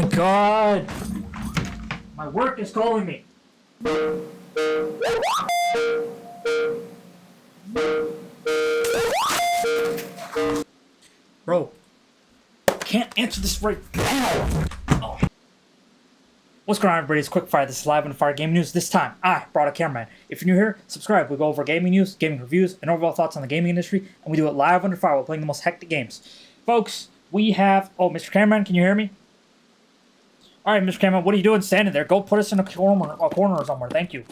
my god! My work is calling me. Bro, can't answer this right now. Oh. What's going on, everybody? It's Quickfire. This is Live on Fire Gaming News. This time, I brought a cameraman. If you're new here, subscribe. We go over gaming news, gaming reviews, and overall thoughts on the gaming industry, and we do it live under fire while playing the most hectic games. Folks, we have... Oh, Mr. Cameraman, can you hear me? Alright, Mr. Cameraman, what are you doing standing there? Go put us in a corner or somewhere. Thank you.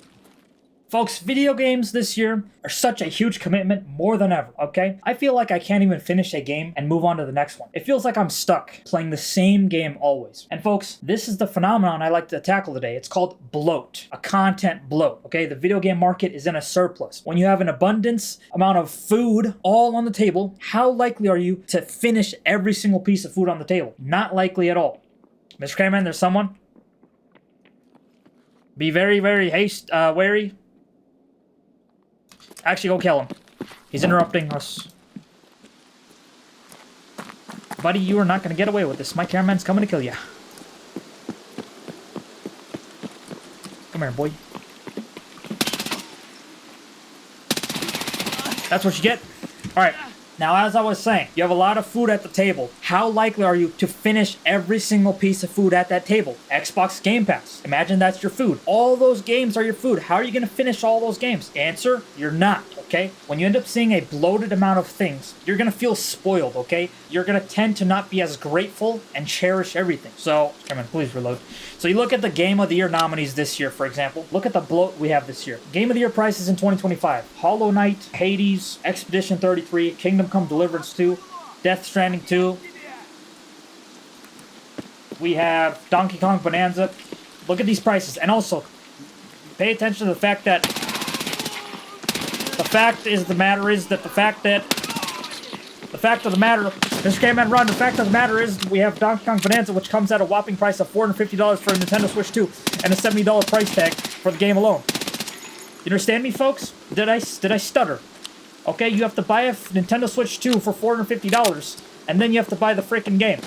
Folks, video games this year are such a huge commitment, more than ever, okay? I feel like I can't even finish a game and move on to the next one. It feels like I'm stuck playing the same game always. And folks, this is the phenomenon I like to tackle today. It's called bloat, a content bloat, okay? The video game market is in a surplus. When you have an abundance amount of food all on the table, how likely are you to finish every single piece of food on the table? Not likely at all. Mr. Cameraman, there's someone. Be very, very wary. Actually, go kill him. He's interrupting us. Buddy, you are not going to get away with this. My cameraman's coming to kill you. Come here, boy. That's what you get. Alright. Now, as I was saying, you have a lot of food at the table. How likely are you to finish every single piece of food at that table? Xbox Game Pass. Imagine that's your food. All those games are your food. How are you going to finish all those games? Answer, you're not, okay? When you end up seeing a bloated amount of things, you're going to feel spoiled, okay? You're going to tend to not be as grateful and cherish everything. So, come on, please reload. So you look at the Game of the Year nominees this year, for example. Look at the bloat we have this year. Game of the Year prices in 2025. Hollow Knight, Hades, Expedition 33, Kingdom Come Deliverance 2, Death Stranding 2. We have Donkey Kong Bonanza. Look at these prices. And also, pay attention to the fact that the fact of the matter, Mr. Cameraman, run. The fact of the matter is we have Donkey Kong Bonanza, which comes at a whopping price of $450 for a Nintendo Switch 2 and a $70 price tag for the game alone. You understand me, folks? Did I stutter? Okay, you have to buy a Nintendo Switch 2 for $450, and then you have to buy the freaking game.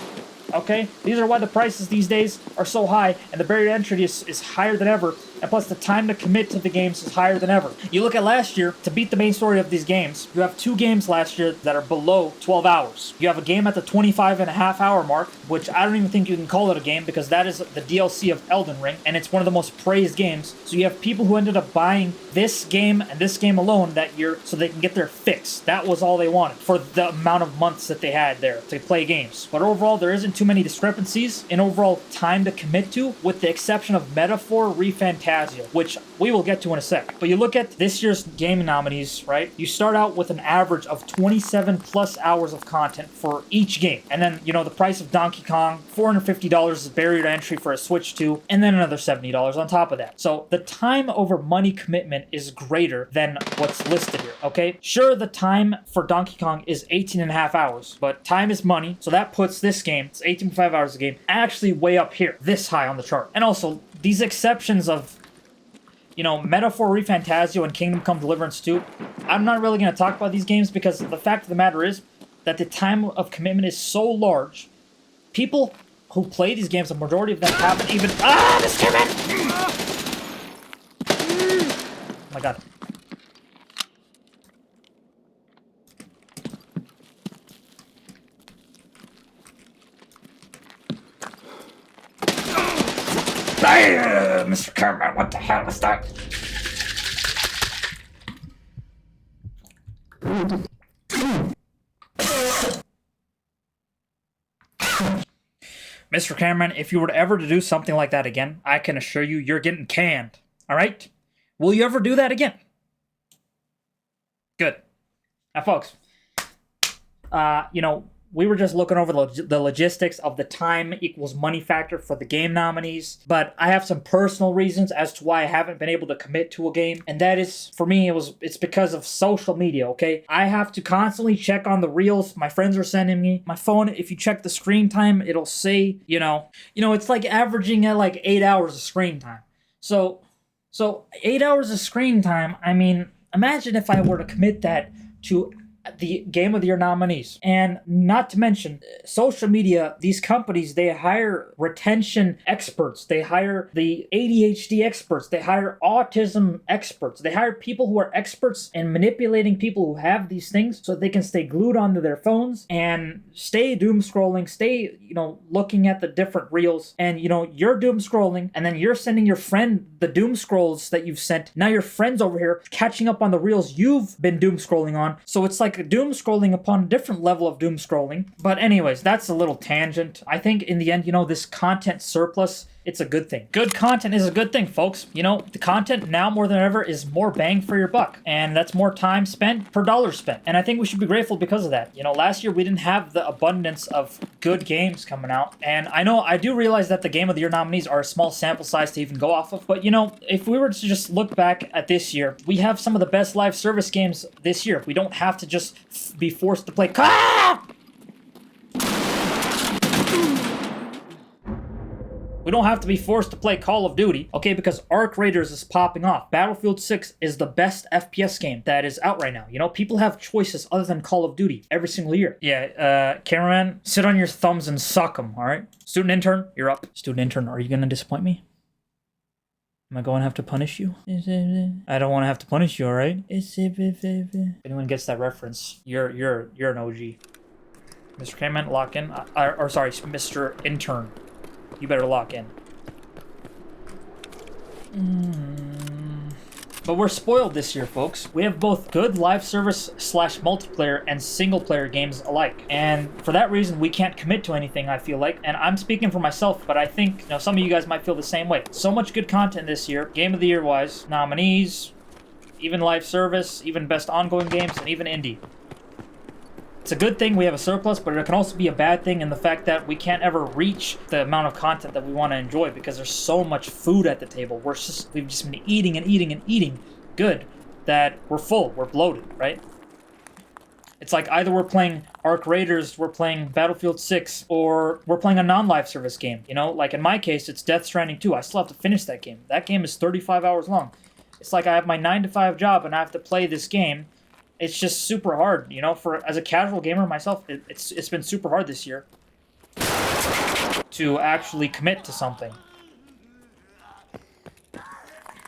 Okay? These are why the prices these days are so high, and the barrier to entry is higher than ever, and plus the time to commit to the games is higher than ever. You look at last year, to beat the main story of these games, you have 2 games last year that are below 12 hours. You have a game at the 25.5-hour mark, which I don't even think you can call it a game, because that is the DLC of Elden Ring, and it's one of the most praised games. So you have people who ended up buying this game and this game alone that year so they can get their fix. That was all they wanted for the amount of months that they had there to play games. But overall, there isn't too many discrepancies in overall time to commit to, with the exception of Metaphor ReFantasia, which we will get to in a sec. But you look at this year's game nominees, right? You start out with an average of 27 plus hours of content for each game. And then, you know, the price of Donkey Kong, $450 is barrier to entry for a Switch 2, and then another $70 on top of that. So the time over money commitment is greater than what's listed here, okay? Sure, the time for Donkey Kong is 18.5 hours, but time is money, so that puts this game, it's 18.5 hours a game, actually way up here, this high on the chart. And also, these exceptions of, you know, Metaphor ReFantasio and Kingdom Come Deliverance 2, I'm not really going to talk about these games because the fact of the matter is that the time of commitment is so large. People who play these games, the majority of them haven't even... Ah, this came in! Oh my god. Mr. Cameraman, what the hell was that? Mr. Cameraman, if you were ever to do something like that again, I can assure you, you're getting canned. Alright? Will you ever do that again? Good. Now, folks, you know, we were just looking over the logistics of the time equals money factor for the game nominees, but I have some personal reasons as to why I haven't been able to commit to a game, and that is, for me, it's because of social media, okay? I have to constantly check on the reels my friends are sending me. My phone, if you check the screen time, it'll say, you know, it's like averaging at like 8 hours of screen time. So 8 hours of screen time, I mean, imagine if I were to commit that to the Game of the Year nominees. And not to mention, social media, these companies, they hire retention experts. They hire the ADHD experts. They hire autism experts. They hire people who are experts in manipulating people who have these things so they can stay glued onto their phones and stay doom scrolling, stay, looking at the different reels. And, you're doom scrolling and then you're sending your friend the doom scrolls that you've sent. Now your friend's over here catching up on the reels you've been doom scrolling on. So it's like doom scrolling upon a different level of doom scrolling. But anyways, that's a little tangent. I think in the end, this content surplus, it's a good thing. Good content is a good thing, folks. The content now more than ever is more bang for your buck. And that's more time spent per dollar spent. And I think we should be grateful because of that. Last year we didn't have the abundance of good games coming out. And I do realize that the Game of the Year nominees are a small sample size to even go off of. But if we were to just look back at this year, we have some of the best live service games this year. We don't have to just be forced to play. We don't have to be forced to play Call of Duty, okay, because Arc Raiders is popping off. Battlefield 6 is the best FPS game that is out right now. People have choices other than Call of Duty every single year. Yeah, cameraman, sit on your thumbs and suck them, all right? Student intern, you're up. Student intern, are you going to disappoint me? Am I going to have to punish you? I don't want to have to punish you, all right? If anyone gets that reference, you're an OG. Mr. Cameraman, lock in. Sorry, Mr. Intern. You better lock in. But we're spoiled this year, folks. We have both good live service / multiplayer and single player games alike. And for that reason, we can't commit to anything, I feel like. And I'm speaking for myself, but I think some of you guys might feel the same way. So much good content this year, Game of the Year wise, nominees, even live service, even best ongoing games, and even indie. It's a good thing we have a surplus, but it can also be a bad thing in the fact that we can't ever reach the amount of content that we want to enjoy because there's so much food at the table. We've just been eating and eating and eating good that we're full, we're bloated, right? It's like either we're playing Arc Raiders, we're playing Battlefield 6, or we're playing a non-live service game, Like in my case, it's Death Stranding 2. I still have to finish that game. That game is 35 hours long. It's like I have my 9-to-5 job and I have to play this game. It's just super hard, as a casual gamer myself, it's been super hard this year to actually commit to something.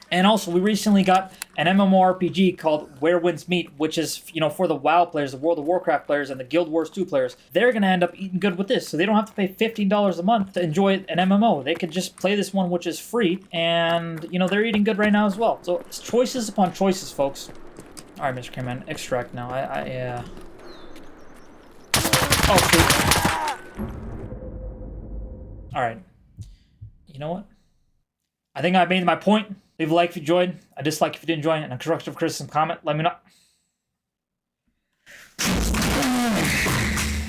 And also, we recently got an MMORPG called Where Winds Meet, which is, for the WoW players, the World of Warcraft players, and the Guild Wars 2 players. They're going to end up eating good with this, so they don't have to pay $15 a month to enjoy an MMO. They could just play this one, which is free, and, they're eating good right now as well. So, it's choices upon choices, folks. Alright, Mr. Cameraman, extract now. Oh, shoot. Alright. You know what? I think I made my point. Leave a like if you enjoyed, a dislike if you didn't enjoy, and a constructive criticism comment. Let me know.